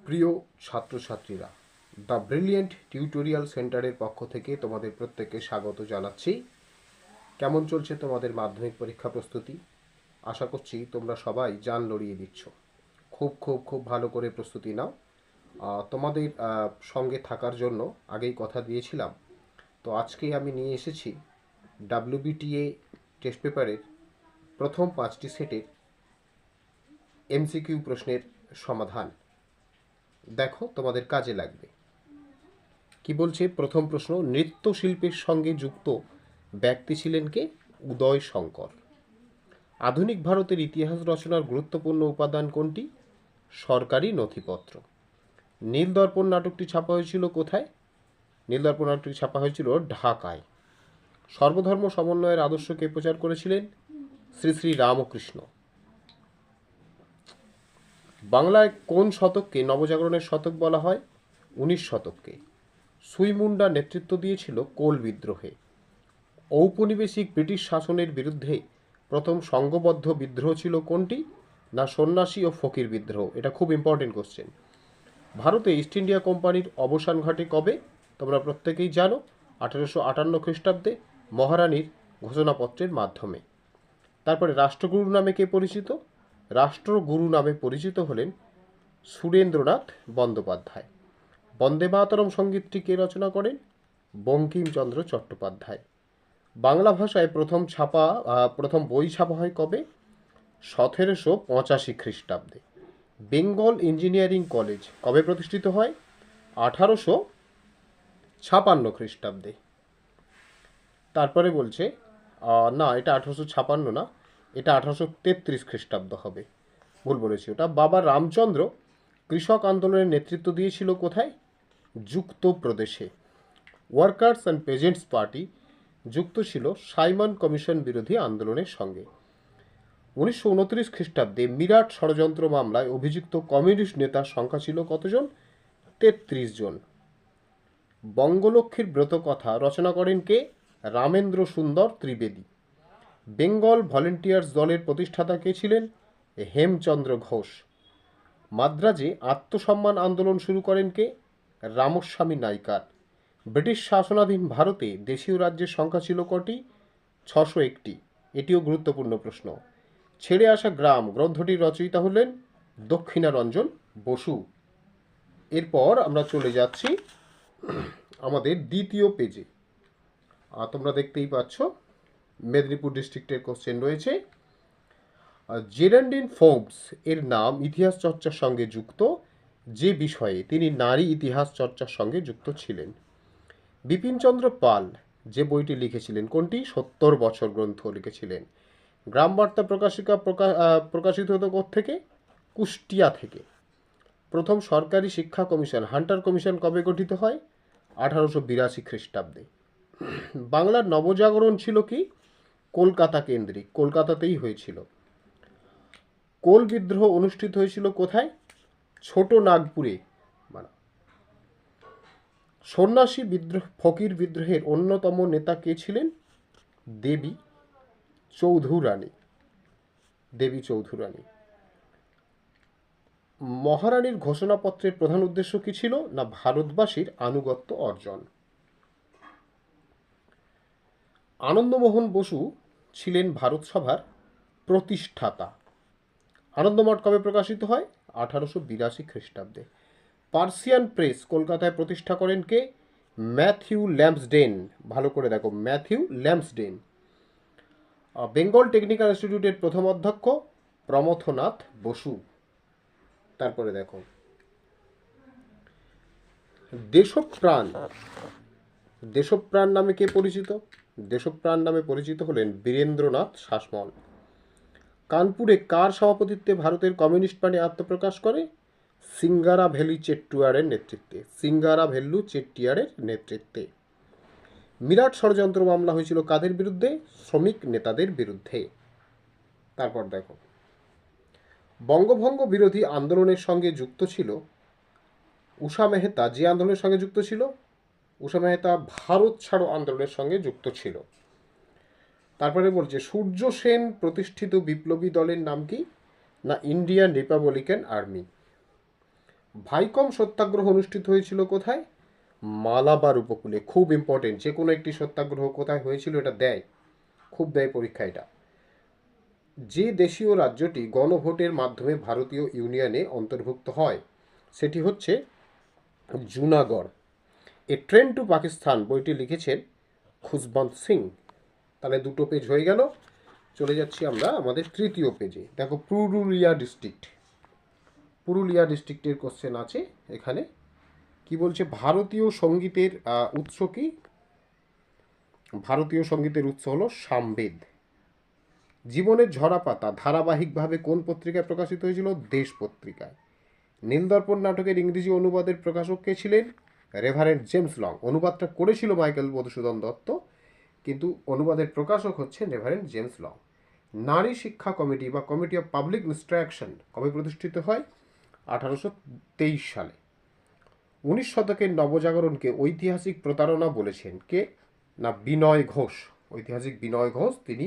প্রিয় ছাত্রছাত্রীরা, the brilliant tutorial সেন্টারের পক্ষ থেকে তোমাদের প্রত্যেককে স্বাগত জানাচ্ছি। কেমন চলছে তোমাদের মাধ্যমিক পরীক্ষা প্রস্তুতি? আশা করছি তোমরা সবাই জান লড়িয়ে দিচ্ছ। খুব খুব খুব ভালো করে প্রস্তুতি নাও। তোমাদের সঙ্গে থাকার জন্য আগেই কথা দিয়েছিলাম। তো আজকেই আমি নিয়ে এসেছি WBTA টেস্ট পেপারের প্রথম 5টি সেটের MCQ প্রশ্নের সমাধান। দেখো, তোমাদের কাজে লাগবে। কি বলছে প্রথম প্রশ্ন, নৃত্যশিল্পের সঙ্গে যুক্ত ব্যক্তি ছিলেন কে? উদয় শঙ্কর। আধুনিক ভারতের ইতিহাস রচনার গুরুত্বপূর্ণ উপাদান কোনটি? সরকারি নথিপত্র। নীলদর্পণ নাটকটি ছাপা হয়েছিল কোথায়? নীলদর্পণ নাটকটি ছাপা হয়েছিল ঢাকায়। সর্বধর্ম সমন্বয়ের আদর্শকে প্রচার করেছিলেন শ্রী শ্রী রামকৃষ্ণ। বাংলায় কোন শতককে নবজাগরণের শতক বলা হয়? 19 শতককে। সুইমুন্ডা নেতৃত্ব দিয়েছিল কোল বিদ্রোহে। ঔপনিবেশিক ব্রিটিশ শাসনের বিরুদ্ধে প্রথম সংঘবদ্ধ বিদ্রোহ ছিল কোনটি? না সন্ন্যাসী ও ফকির বিদ্রোহ। এটা খুব ইম্পর্টেন্ট কোশ্চেন। ভারতে ইস্ট ইন্ডিয়া কোম্পানির অবসান ঘটে কবে? তোমরা প্রত্যেকেই জানো, 1858 খ্রিস্টাব্দে মহারানীর ঘোষণাপত্রের মাধ্যমে। তারপরে রাষ্ট্রগুরু নামে কে পরিচিত? রাষ্ট্রগুরু নামে পরিচিত হলেন সুরেন্দ্রনাথ বন্দ্যোপাধ্যায়। বন্দে মাতরম সঙ্গীতটি কে রচনা করেন? বঙ্কিমচন্দ্র চট্টোপাধ্যায়। বাংলা ভাষায় প্রথম বই ছাপা হয় কবে? 1785 খ্রিস্টাব্দে। বেঙ্গল ইঞ্জিনিয়ারিং কলেজ কবে প্রতিষ্ঠিত হয়? 1856 খ্রিস্টাব্দে। তারপরে বলছে না, এটা 1856 না, এটা 1833 খ্রিস্টাব্দ হবে। ভুল বলেছি ওটা। বাবা রামচন্দ্র কৃষক আন্দোলনের নেতৃত্ব দিয়েছিল কোথায়? যুক্ত প্রদেশে। ওয়ার্কার্স অ্যান্ড পেজেন্টস পার্টি যুক্ত ছিল সাইমন কমিশন বিরোধী আন্দোলনের সঙ্গে। 1929 খ্রিস্টাব্দে মিরাট ষড়যন্ত্র মামলায় অভিযুক্ত কমিউনিস্ট নেতার সংখ্যা ছিল কতজন? 33 জন। বঙ্গলক্ষ্মীর ব্রতকথা রচনা করেন কে? রামেন্দ্র সুন্দর ত্রিবেদী। বেঙ্গল ভলেন্টিয়ার্স দলের প্রতিষ্ঠাতা কে ছিলেন? হেমচন্দ্র ঘোষ। মাদ্রাজে আত্মসম্মান আন্দোলন শুরু করেন কে? রামস্বামী নাইকার। ব্রিটিশ শাসনাধীন ভারতে দেশীয় রাজ্যের সংখ্যা ছিল কটি? 601টি। এটিও গুরুত্বপূর্ণ প্রশ্ন। ছেড়ে আসা গ্রাম গ্রন্থটির রচয়িতা হলেন দক্ষিণারঞ্জন বসু। এরপর আমরা চলে যাচ্ছি আমাদের দ্বিতীয় পেজে। তোমরা দেখতেই পাচ্ছ মেদিনীপুর ডিস্ট্রিক্টের কোশ্চেন রয়েছে। জেরান্ডিন ফোর্বস এর নাম ইতিহাস চর্চার সঙ্গে যুক্ত যে বিষয়ে তিনি নারী ইতিহাস চর্চার সঙ্গে যুক্ত ছিলেন। বিপিনচন্দ্র পাল যে বইটি লিখেছিলেন কোনটি? 70 বছর গ্রন্থ লিখেছিলেন। গ্রাম বার্তা প্রকাশিকা প্রকাশিত হতো থেকে? কুষ্টিয়া থেকে। প্রথম সরকারি শিক্ষা কমিশন হান্টার কমিশন কবে গঠিত হয়? 1882 খ্রিস্টাব্দে। বাংলার নবজাগরণ ছিল কি? কলকাতা কেন্দ্রিক, কলকাতাতেই হয়েছিল। কোল বিদ্রোহ অনুষ্ঠিত হয়েছিল কোথায়? ছোট নাগপুরে। সন্ন্যাসী বিদ্রোহ ফকির বিদ্রোহের অন্যতম নেতা কে ছিলেন? দেবী চৌধুরানী। দেবী চৌধুরানী। মহারানীর ঘোষণাপত্রের প্রধান উদ্দেশ্য কি ছিল? না ভারতবাসীর আনুগত্য অর্জন। আনন্দমোহন বসু ছিলেন ভারত সভার প্রতিষ্ঠাতা। আনন্দমঠ কবে প্রকাশিত হয়? 1882 খ্রিস্টাব্দে। পার্সিয়ান প্রেস কলকাতায় প্রতিষ্ঠা করেন কে? ম্যাথিউ ল্যাম্পসডেন। ভালো করে দেখো, ম্যাথিউ ল্যাম্পসডেন। বেঙ্গল টেকনিক্যাল ইনস্টিটিউটের প্রথম অধ্যক্ষ প্রমথনাথ বসু। তারপরে দেখো, দেশপ্রাণ। দেশপ্রাণ নামে কে পরিচিত? দেশপ্রাণ নামে পরিচিত হলেন বীরেন্দ্রনাথ শাসমল। কানপুরে কার সভাপতিত্বে ভারতের কমিউনিস্ট পার্টি আত্মপ্রকাশ করে? সিঙ্গারাভেলু চেট্টিয়ারের নেতৃত্বে। সিঙ্গারাভেল্লু চেট্টিয়ারের নেতৃত্বে। মিরাট ষড়যন্ত্র মামলা হয়েছিল কাদের বিরুদ্ধে? শ্রমিক নেতাদের বিরুদ্ধে। তারপর দেখো, বঙ্গভঙ্গ বিরোধী আন্দোলনের সঙ্গে যুক্ত ছিল উষা মেহতা। যে আন্দোলনের সঙ্গে যুক্ত ছিল? উষা মেহতা ভারত ছাড়ো আন্দোলনের সঙ্গে যুক্ত ছিল। তারপরে বলছে সূর্য সেন প্রতিষ্ঠিত বিপ্লবী দলের নাম কি? না ইন্ডিয়ান রিপাবলিকান আর্মি। ভাইকম সত্যাগ্রহ অনুষ্ঠিত হয়েছিল কোথায়? মালাবার উপকূলে। খুব ইম্পর্টেন্ট, যে কোনো একটি সত্যাগ্রহ কোথায় হয়েছিল এটা দেয়, খুব দেয় পরীক্ষা এটা। যে দেশীয় রাজ্যটি গণভোটের মাধ্যমে ভারতীয় ইউনিয়নে অন্তর্ভুক্ত হয় সেটি হচ্ছে জুনাগড়। এ ট্রেন টু পাকিস্তান বইটি লিখেছেন খুশবন্ত সিং। তাহলে দুটো পেজ হয়ে গেল। চলে যাচ্ছি আমরা আমাদের তৃতীয় পেজে। দেখো পুরুলিয়া ডিস্ট্রিক্ট, পুরুলিয়া ডিস্ট্রিক্টের কোশ্চেন আছে এখানে। কি বলছে? ভারতীয় সঙ্গীতের উৎস কি? ভারতীয় সঙ্গীতের উৎস হলো সামবেদ। জীবনের ঝরা পাতা ধারাবাহিকভাবে কোন পত্রিকায় প্রকাশিত হয়েছিল? দেশ পত্রিকায়। নীলদর্পণ নাটকের ইংরেজি অনুবাদের প্রকাশক কে ছিলেন? Reverend James long. অনুবাদটা করেছিল মাইকেল মধুসূদন দত্ত, কিন্তু অনুবাদের প্রকাশক হচ্ছে রেভারেন্ড জেমস লং। নারী শিক্ষা কমিটি বা কমিটি অফ পাবলিক ইনস্ট্রাকশন কবে প্রতিষ্ঠিত হয়? 1823 সালে। 19 শতকের নবজাগরণকে ঐতিহাসিক প্রতারণা বলেছেন কে? না, বিনয় ঘোষ। ঐতিহাসিক বিনয় ঘোষ তিনি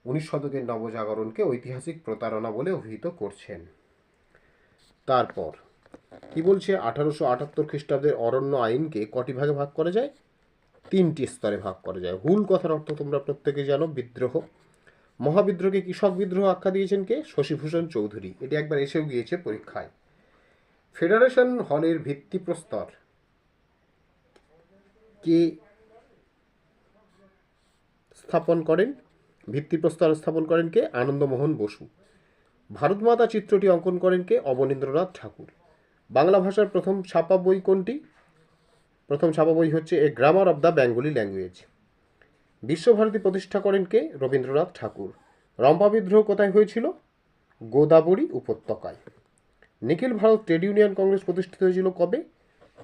19 শতকের নবজাগরণকে ঐতিহাসিক প্রতারণা বলে অভিহিত করছেন। তারপর কি বলছে? 1878 খ্রিস্টাব্দের অরণ্য আইনকে কটি ভাগে ভাগ করা যায়? 3টি স্তরে ভাগ করা যায়। হুল কথার অর্থ তোমরা প্রত্যেকে জানো, বিদ্রোহ। মহাবিদ্রোহকে কৃষক বিদ্রোহ আখ্যা দিয়েছেন কে? শশীভূষণ চৌধুরী। এটি একবার এসেও গিয়েছে পরীক্ষায়। ফেডারেশন হলের ভিত্তিপ্রস্তর কে স্থাপন করেন? ভিত্তিপ্রস্তর স্থাপন করেন কে? আনন্দমোহন বসু। ভারতমাতা চিত্রটি অঙ্কন করেন কে? অবনীন্দ্রনাথ ঠাকুর। বাংলা ভাষার প্রথম ছাপা বই কোনটি? প্রথম ছাপা বই হচ্ছে a grammar of the Bengali language. Visvabharati প্রতিষ্ঠা করেন কে? রবীন্দ্রনাথ ঠাকুর। রম্পা বিদ্রোহ কোথায় হয়েছিল? গোদাবরী উপত্যকায়। নিখিল ভারত ট্রেড ইউনিয়ন কংগ্রেস প্রতিষ্ঠিত হয়েছিল কবে?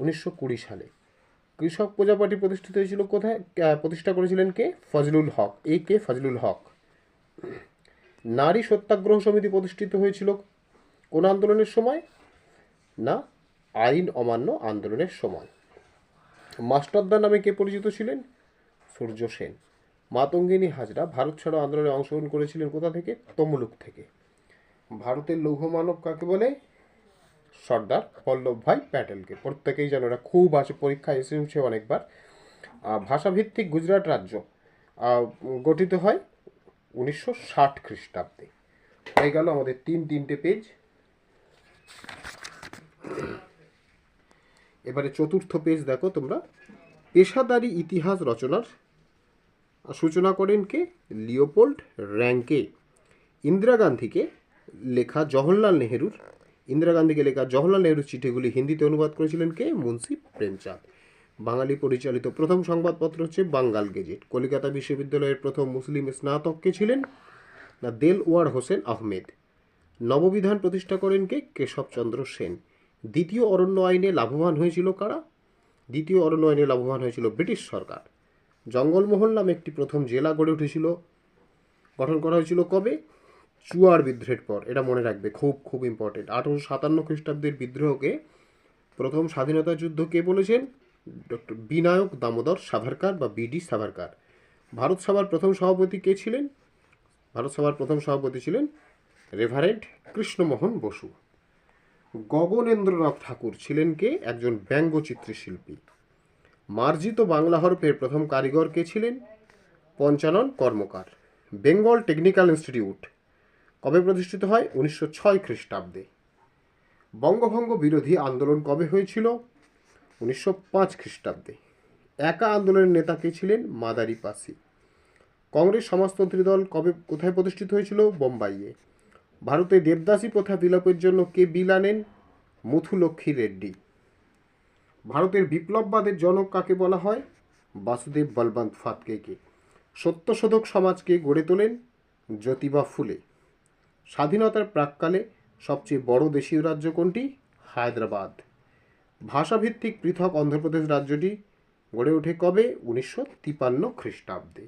1920 সালে। কৃষক প্রজা পার্টি প্রতিষ্ঠিত হয়েছিল কোথায়? প্রতিষ্ঠা করেছিলেন কে? ফজলুল হক। এ কে ফজলুল হক। নারী সত্যাগ্রহ সমিতি প্রতিষ্ঠিত হয়েছিল কোন আন্দোলনের সময়? না, আইন অমান্য আন্দোলনের সময়। মাস্টারদা নামে কে পরিচিত ছিলেন? সূর্য সেন। মাতঙ্গিনী হাজরা ভারত ছাড়ো আন্দোলনে অংশগ্রহণ করেছিলেন কোথা থেকে? তমলুক থেকে। ভারতের লৌহ মানব কাকে বলে? সর্দার বল্লভভাই প্যাটেলকে। প্রত্যেকেই জানো, এটা খুব আছে, পরীক্ষা এসেছে অনেকবার। ভাষাভিত্তিক গুজরাট রাজ্য গঠিত হয় 1960 খ্রিস্টাব্দে। হয়ে গেল আমাদের তিনটে পেজ। এবারে চতুর্থ পেজ দেখো তোমরা। পেশাদারি ইতিহাস রচনার সূচনা করেন কে? লিওপোল্ড র্যাঙ্কে। ইন্দিরা গান্ধীকে লেখা জওহরলাল নেহরুর চিঠিগুলি হিন্দিতে অনুবাদ করেছিলেন কে? মুন্সি প্রেমচাঁদ। বাঙালি পরিচালিত প্রথম সংবাদপত্র হচ্ছে বাঙ্গাল গেজেট। কলকাতা বিশ্ববিদ্যালয়ের প্রথম মুসলিম স্নাতক কে ছিলেন? না, দেলওয়ার হোসেন আহমেদ। নববিধান প্রতিষ্ঠা করেন কে? কেশবচন্দ্র সেন। দ্বিতীয় অরণ্য আইনে লাভবান হয়েছিল কারা? দ্বিতীয় অরণ্য আইনে লাভবান হয়েছিল ব্রিটিশ সরকার। জঙ্গলমহল নামে একটি প্রথম জেলা গঠন করা হয়েছিল কবে? চুয়ার বিদ্রোহের পর। এটা মনে রাখবে, খুব খুব ইম্পর্টেন্ট। 1857 খ্রিস্টাব্দের বিদ্রোহকে প্রথম স্বাধীনতা যুদ্ধ কে বলেছেন? ডক্টর বিনায়ক দামোদর সাভারকার বা বিডি সাভারকার। ভারত সভার প্রথম সভাপতি কে ছিলেন? ভারত সভার প্রথম সভাপতি ছিলেন রেভারেন্ড কৃষ্ণমোহন বসু। গগনেন্দ্রনাথ ঠাকুর ছিলেন কে? একজন ব্যঙ্গচিত্রী শিল্পী। মার্জিত বাংলা হরফের প্রথম কারিগর কে ছিলেন? পঞ্চানন কর্মকার। বেঙ্গল টেকনিক্যাল ইনস্টিটিউট কবে প্রতিষ্ঠিত হয়? 1906 খ্রিস্টাব্দে। বঙ্গভঙ্গ বিরোধী আন্দোলন কবে হয়েছিল? 1905 খ্রিস্টাব্দে। একা আন্দোলনের নেতা কে ছিলেন? মাদারি পাসি। কংগ্রেস সমাজতন্ত্রী দল কোথায় প্রতিষ্ঠিত হয়েছিল? বোম্বাইয়ে। ভারতে দেবদাসী প্রথা বিলোপের জন্য কে বিল আনেন? মুথুলক্ষ্মী রেড্ডি। ভারতের বিপ্লববাদের জনক কাকে বলা হয়? বাসুদেব বলবন্ত ফাতকেকে। সত্যশোধক সমাজকে গড়ে তোলেন জ্যোতিবা ফুলে। স্বাধীনতার প্রাক্কালে সবচেয়ে বড় দেশীয় রাজ্য কোনটি? হায়দ্রাবাদ। ভাষাভিত্তিক পৃথক অন্ধ্রপ্রদেশ রাজ্যটি গড়ে ওঠে কবে? 1953 খ্রিস্টাব্দে।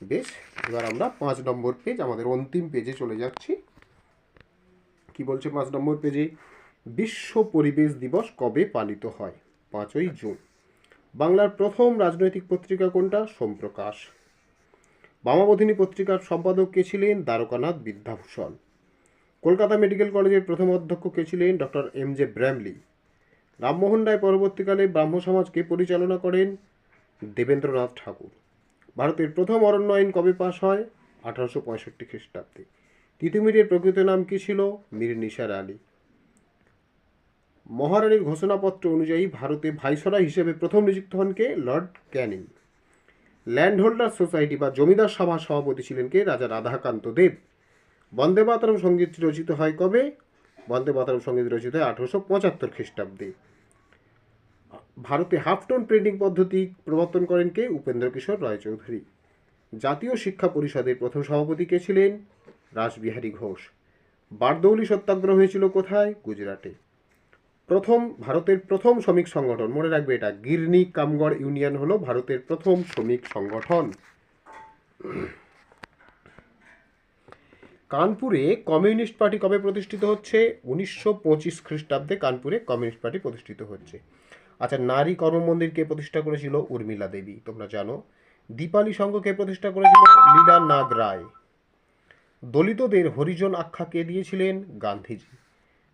বেশ, এবার আমরা 5 নম্বর পেজ, আমাদের অন্তিম পেজে চলে যাচ্ছি। কি বলছে 5 নম্বর পেজে? বিশ্ব পরিবেশ দিবস কবে পালিত হয়? 5ই জুন। বাংলার প্রথম রাজনৈতিক পত্রিকা কোনটা? সোমপ্রকাশ। বামাবোধিনী পত্রিকার সম্পাদক কে ছিলেন? দ্বারকানাথ বিদ্যাভূষণ। কলকাতা মেডিকেল কলেজের প্রথম অধ্যক্ষ কে ছিলেন? Doctor MJ. ব্র্যামলি। রামমোহন রায় পরবর্তীকালে ব্রাহ্ম সমাজকে পরিচালনা করেন দেবেন্দ্রনাথ ঠাকুর। ভারতের প্রথম অরণ্য আইন কবে পাশ হয়? 1865 খ্রিস্টাব্দে। তিতুমিরের প্রকৃত নাম কি ছিল? মীর নিসার আলী। মহারানীর ঘোষণাপত্র অনুযায়ী ভারতে ভাইসরয় হিসেবে প্রথম নিযুক্ত হন কে? Lord Canning. Landholder society বা জমিদার সভার সভাপতি ছিলেন কে? রাজা রাধাকান্ত দেব। বন্দে মাতরম সঙ্গীত রচিত হয় কবে? বন্দে মাতরম সঙ্গীত রচিত হয় 1875 খ্রিস্টাব্দে। ভারতে হাফ টোন প্রিন্টিং পদ্ধতি প্রবর্তন করেন কে? উপেন্দ্র কিশোর রায়চৌধুরী। জাতীয় শিক্ষা পরিষদের প্রথম সভাপতি কে ছিলেন? রাসবিহারী ঘোষ। বারদৌলি সত্যাগ্রহ হয়েছিল কোথায়? গুজরাটে। ভারতের প্রথম শ্রমিক সংগঠন, মনে রাখবে এটা, গিরনি কামগড় ইউনিয়ন হলো ভারতের প্রথম শ্রমিক সংগঠন। কানপুরে কমিউনিস্ট পার্টি কবে প্রতিষ্ঠিত হচ্ছে? 1925 খ্রিস্টাব্দে কানপুরে কমিউনিস্ট পার্টি প্রতিষ্ঠিত হচ্ছে। আচ্ছা, নারী কর্মমন্দির কে প্রতিষ্ঠা করেছিল? উর্মিলা দেবী, তোমরা জানো। দীপালি সংঘ কে প্রতিষ্ঠা করেছিল? লীলা নাগ রায়। দলিতদের হরিজন আখ্যা কে দিয়েছিলেন? গান্ধীজি।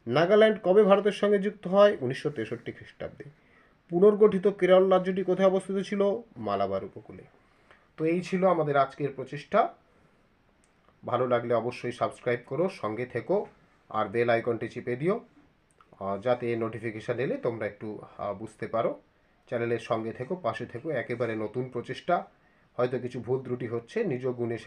নাগাল্যান্ড কবে ভারতের সঙ্গে যুক্ত হয়? 1963 খ্রিস্টাব্দে। পুনর্গঠিত কেরল রাজ্যটি কোথায় অবস্থিত ছিল? মালাবার উপকূলে। তো এই ছিল আমাদের আজকের প্রচেষ্টা। ভালো লাগলে অবশ্যই সাবস্ক্রাইব করো, সঙ্গে থেকো, আর বেল আইকনটি চিপে দিও, যাতে নোটিফিকেশান এলে তোমরা একটু বুঝতে পারো। চ্যানেলের সঙ্গে থেকো, পাশে থেকো। একেবারে নতুন প্রচেষ্টা, হয়তো কিছু ভুল ত্রুটি হচ্ছে, নিজ গুণে